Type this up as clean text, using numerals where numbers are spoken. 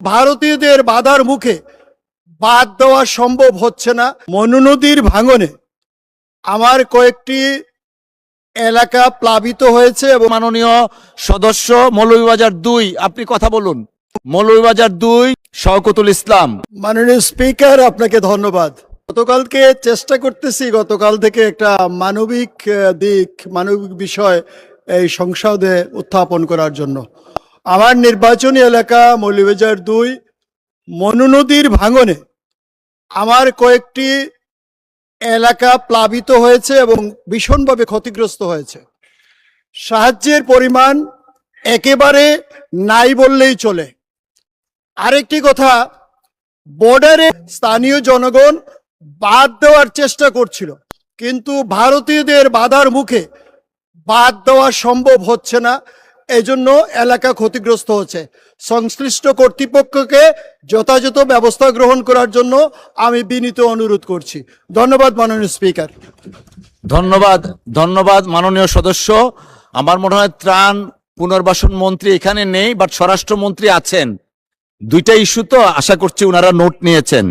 ভারতীয়দের বাধার মুখে বাদ দেওয়া সম্ভব হচ্ছে না। মনু নদীর ভাঙনে আমার কয়েকটি এলাকা প্লাবিত হয়েছে এবং মাননীয় সদস্য মৌলভীবাজার ২, আপনি কথা বলুন। মৌলভীবাজার ২, শওকতুল ইসলাম। মাননীয় স্পিকার, আপনাকে ধন্যবাদ। গতকালকে চেষ্টা করতেছি গতকাল থেকে একটা মানবিক মানবিক বিষয় এই সংসদে উত্থাপন করার জন্য। আমার নির্বাচনী এলাকা মৌলভীবাজার ২, মনু নদীর ভাঙনে আমার কয়েকটি এলাকা প্লাবিত হয়েছে এবং ভীষণভাবে ক্ষতিগ্রস্ত হয়েছে। সাহায্যের পরিমাণ একেবারে নাই বললেই চলে। আরেকটি কথা, বর্ডারে স্থানীয় জনগণ বাদ দেওয়ার চেষ্টা করছিল, কিন্তু ভারতীয়দের বাধার মুখে বাদ দেওয়া সম্ভব হচ্ছে না। এজন্য এলাকা ক্ষতিগ্রস্ত হচ্ছে। সংশ্লিষ্ট কর্তৃপক্ষকে যথাযথ ব্যবস্থা গ্রহণ করার জন্য আমি বিনীত অনুরোধ করছি। ধন্যবাদ মাননীয় স্পিকার। ধন্যবাদ মাননীয় সদস্য। আমার মনে হয় ত্রাণ পুনর্বাসন মন্ত্রী এখানে নেই, বাট স্বরাষ্ট্রমন্ত্রী আছেন। দুইটা ইস্যু তো, আশা করছি ওনারা নোট নিয়েছেন।